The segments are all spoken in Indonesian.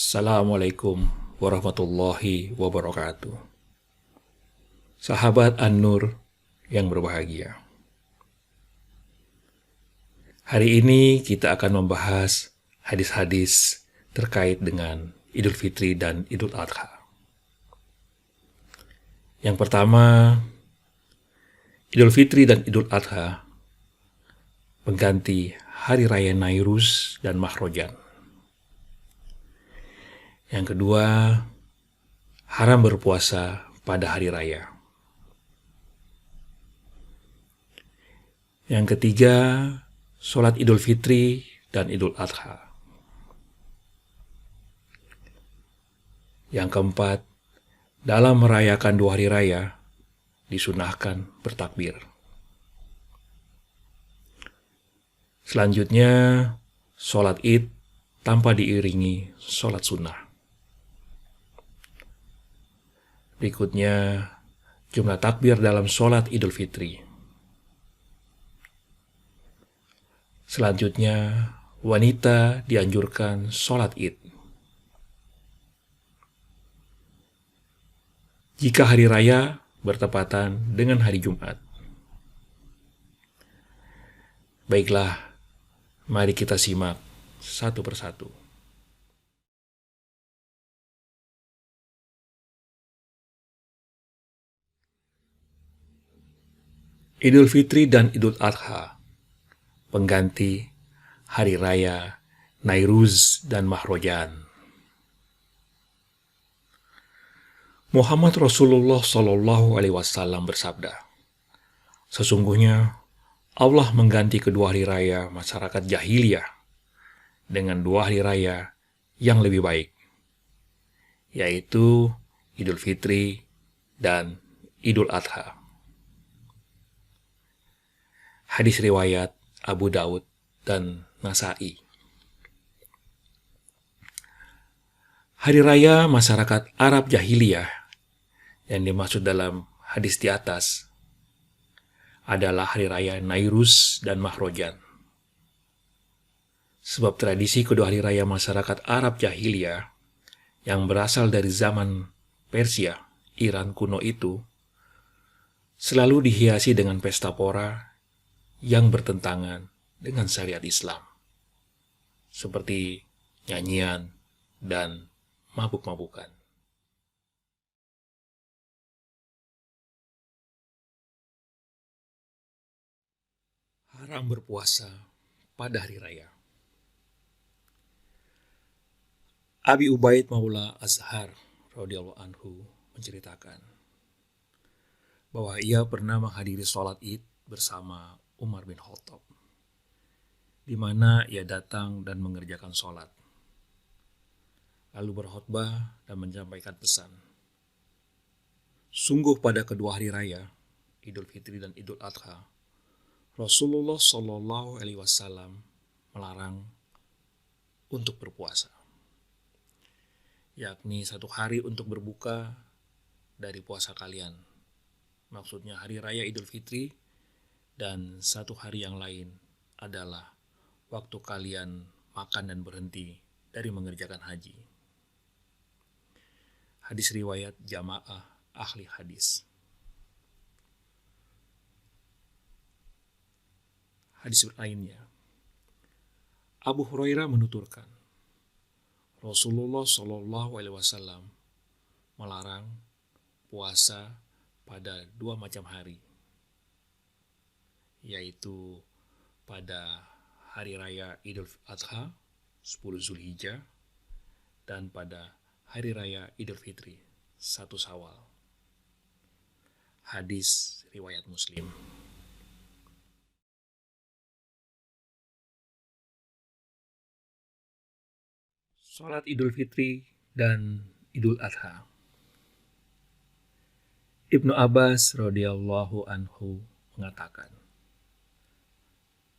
Assalamualaikum warahmatullahi wabarakatuh. Sahabat An-Nur yang berbahagia. Hari ini kita akan membahas hadis-hadis terkait dengan Idul Fitri dan Idul Adha. Yang pertama, Idul Fitri dan Idul Adha pengganti Hari Raya Nairuz dan Mahrojan. Yang kedua, haram berpuasa pada hari raya. Yang ketiga, sholat Idul Fitri dan Idul Adha. Yang keempat, dalam merayakan dua hari raya, disunahkan bertakbir. Selanjutnya, sholat Id tanpa diiringi sholat sunnah. Berikutnya, jumlah takbir dalam sholat Idul Fitri. Selanjutnya, wanita dianjurkan sholat Id. Jika hari raya bertepatan dengan hari Jumat. Baiklah, mari kita simak satu persatu. Idul Fitri dan Idul Adha pengganti hari raya Nairuz dan Mahrojan. Muhammad Rasulullah Shallallahu Alaihi Wasallam bersabda, sesungguhnya Allah mengganti kedua hari raya masyarakat jahiliyah dengan dua hari raya yang lebih baik, yaitu Idul Fitri dan Idul Adha. Hadis riwayat Abu Daud dan Nasa'i. Hari raya masyarakat Arab jahiliyah yang dimaksud dalam hadis di atas adalah hari raya Nairuz dan Mahrojan. Sebab tradisi kedua hari raya masyarakat Arab jahiliyah yang berasal dari zaman Persia, Iran kuno itu selalu dihiasi dengan pesta pora yang bertentangan dengan syariat Islam, seperti nyanyian dan mabuk-mabukan. Haram berpuasa pada hari raya. Abi Ubaid Maula Azhar radhiyallahu anhu menceritakan bahwa ia pernah menghadiri sholat Id bersama Umar bin Khattab, di mana ia datang dan mengerjakan sholat, lalu berkhutbah dan menyampaikan pesan. Sungguh pada kedua hari raya, Idul Fitri dan Idul Adha, Rasulullah Shallallahu Alaihi Wasallam melarang untuk berpuasa, yakni satu hari untuk berbuka dari puasa kalian, maksudnya hari raya Idul Fitri, dan satu hari yang lain adalah waktu kalian makan dan berhenti dari mengerjakan haji. Hadis riwayat Jamaah Ahli Hadis. Hadis lainnya, Abu Hurairah menuturkan, Rasulullah Shallallahu Alaihi Wasallam melarang puasa pada dua macam hari, yaitu pada hari raya Idul Adha 10 Zulhijjah dan pada hari raya Idul Fitri 1 Syawal. Hadis riwayat Muslim. Salat Idul Fitri dan Idul Adha. Ibnu Abbas radhiyallahu anhu mengatakan,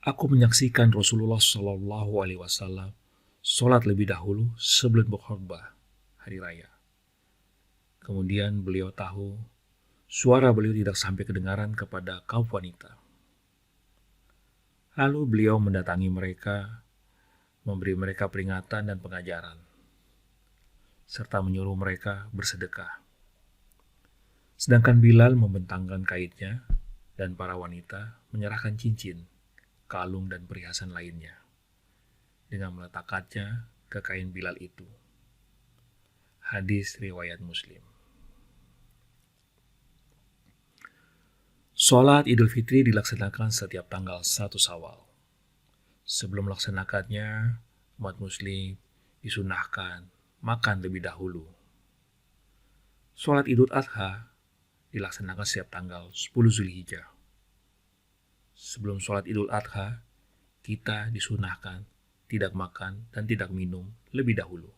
aku menyaksikan Rasulullah Shallallahu Alaihi Wasallam sholat lebih dahulu sebelum berkhutbah hari raya. Kemudian beliau tahu suara beliau tidak sampai kedengaran kepada kaum wanita. Lalu beliau mendatangi mereka, memberi mereka peringatan dan pengajaran. serta menyuruh mereka bersedekah. Sedangkan Bilal membentangkan kaitnya, dan para wanita menyerahkan cincin, kalung, dan perhiasan lainnya, dengan meletakkannya ke kain Bilal itu. Hadis riwayat Muslim. Sholat Idul Fitri dilaksanakan setiap tanggal 1 Syawal. Sebelum melaksanakannya, umat muslim disunahkan makan lebih dahulu. Sholat Idul Adha dilaksanakan setiap tanggal 10 Zulhijjah. Sebelum sholat Idul Adha, kita disunahkan tidak makan dan tidak minum lebih dahulu.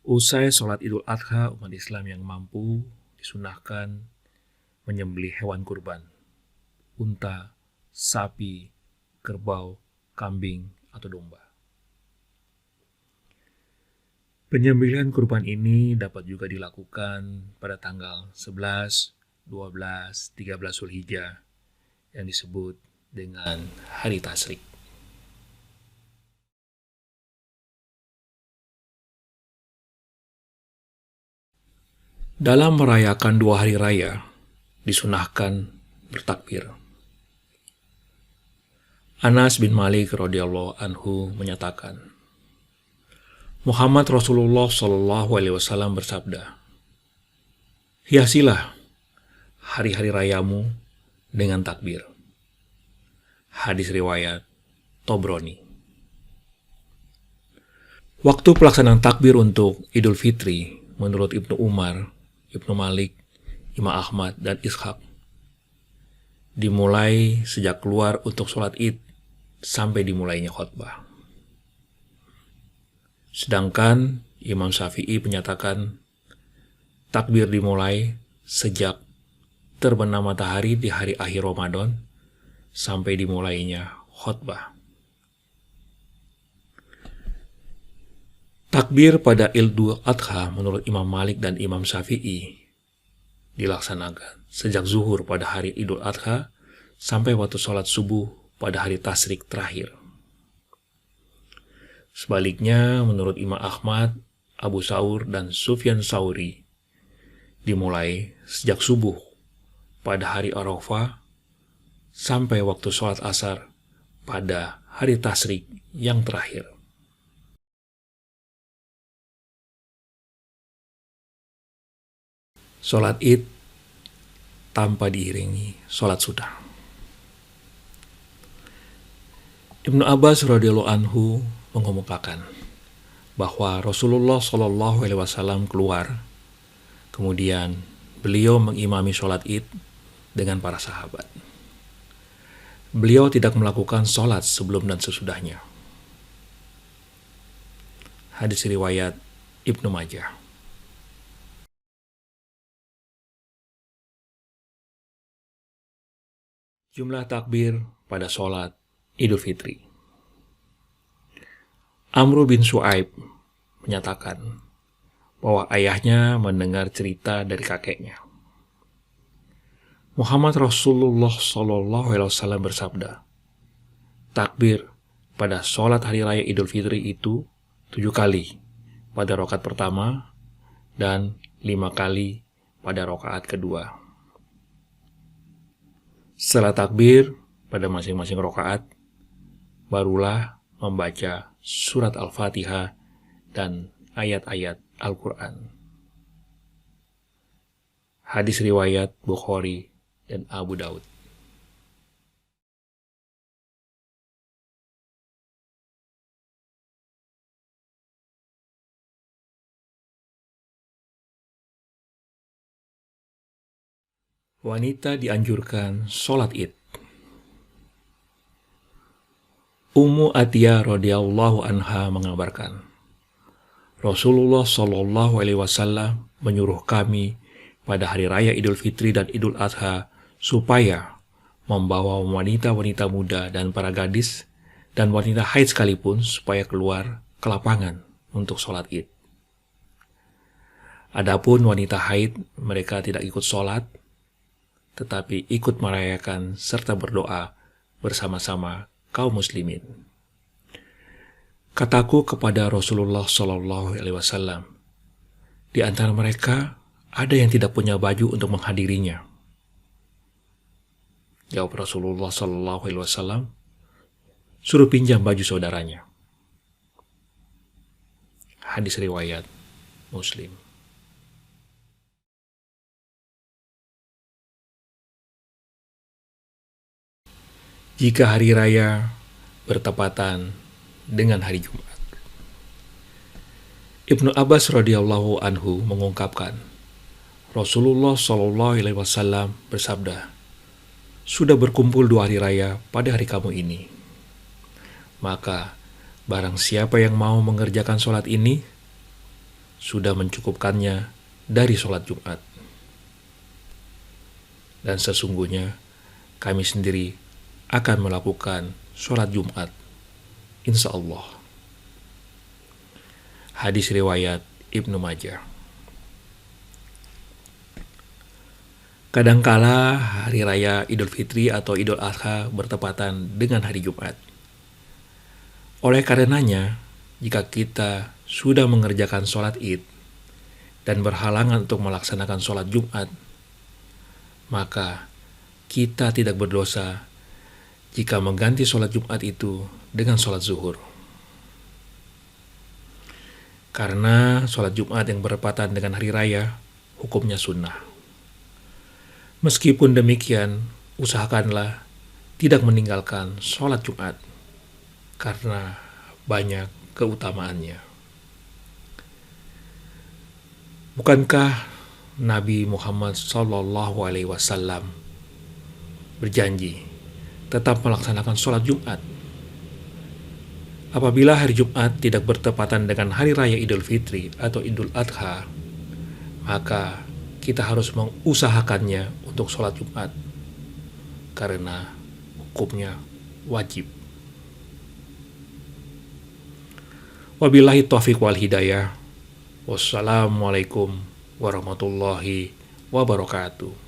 Usai sholat Idul Adha, umat Islam yang mampu disunahkan menyembelih hewan kurban, unta, sapi, kerbau, kambing, atau domba. Penyembelihan kurban ini dapat juga dilakukan pada tanggal 11, 12, 13 Zulhijjah yang disebut dengan hari Tasyrik. Dalam merayakan 2 hari raya, disunahkan bertakbir. Anas bin Malik radhiyallahu anhu menyatakan, Muhammad Rasulullah SAW bersabda, hiasilah hari-hari rayamu dengan takbir. Hadis riwayat Tobroni. Waktu pelaksanaan takbir untuk Idul Fitri menurut Ibnu Umar, Ibnu Malik, Imam Ahmad, dan Ishaq dimulai sejak keluar untuk sholat id sampai dimulainya khutbah. Sedangkan Imam Syafi'i menyatakan takbir dimulai sejak terbenam matahari di hari akhir Ramadan sampai dimulainya khutbah. Takbir pada Idul Adha menurut Imam Malik dan Imam Syafi'i dilaksanakan sejak zuhur pada hari Idul Adha sampai waktu sholat subuh pada hari Tasyrik terakhir. Sebaliknya, menurut Imam Ahmad, Abu Saur, dan Sufyan Sauri, dimulai sejak subuh pada hari Arafah sampai waktu sholat asar pada hari Tasyrik yang terakhir. Sholat id tanpa diiringi sholat sunnah. Ibnu Abbas radhiyallahu anhu mengemukakan bahwa Rasulullah SAW keluar, kemudian beliau mengimami sholat id dengan para sahabat. Beliau tidak melakukan sholat sebelum dan sesudahnya. Hadis riwayat Ibnu Majah. Jumlah takbir pada sholat Idul Fitri. Amr bin Shu'aib menyatakan bahwa ayahnya mendengar cerita dari kakeknya. Muhammad Rasulullah SAW bersabda, takbir pada sholat hari raya Idul Fitri itu 7 kali pada rakaat pertama dan 5 kali pada rakaat kedua. Setelah takbir pada masing-masing rakaat, barulah membaca surat Al-Fatihah dan ayat-ayat Al-Quran. Hadis riwayat Bukhari dan Abu Daud. Wanita dianjurkan sholat id. Ummu Atiyah radhiyallahu anha mengabarkan, Rasulullah SAW menyuruh kami pada hari raya Idul Fitri dan Idul Adha supaya membawa wanita-wanita muda dan para gadis dan wanita haid sekalipun supaya keluar ke lapangan untuk sholat id. Adapun wanita haid, mereka tidak ikut sholat, tetapi ikut merayakan serta berdoa bersama-sama kaum muslimin. Kataku kepada Rasulullah Shallallahu Alaihi Wasallam, di antara mereka ada yang tidak punya baju untuk menghadirinya. Jawab Rasulullah Shallallahu Alaihi Wasallam, suruh pinjam baju saudaranya. Hadis riwayat Muslim. Jika hari raya bertepatan dengan hari Jumat. Ibnu Abbas radhiyallahu anhu mengungkapkan, Rasulullah Shallallahu Alaihi Wasallam bersabda, sudah berkumpul 2 hari raya pada hari kamu ini. Maka barang siapa yang mau mengerjakan sholat ini, sudah mencukupkannya dari sholat Jumat. Dan sesungguhnya kami sendiri akan melakukan sholat Jumat, insya Allah. Hadis riwayat Ibnu Majah. Kadangkala hari raya Idul Fitri atau Idul Adha bertepatan dengan hari Jumat. Oleh karenanya, jika kita sudah mengerjakan sholat Id dan berhalangan untuk melaksanakan sholat Jumat, maka kita tidak berdosa jika mengganti sholat Jumat itu dengan sholat zuhur. Karena sholat Jumat yang bertepatan dengan hari raya, hukumnya sunnah. Meskipun demikian, usahakanlah tidak meninggalkan sholat Jumat, karena banyak keutamaannya. Bukankah Nabi Muhammad SAW berjanji tetap melaksanakan sholat Jumat? Apabila hari Jumat tidak bertepatan dengan hari raya Idul Fitri atau Idul Adha, maka kita harus mengusahakannya untuk sholat Jumat, karena hukumnya wajib. Wabillahi taufiq wal hidayah. Wassalamualaikum warahmatullahi wabarakatuh.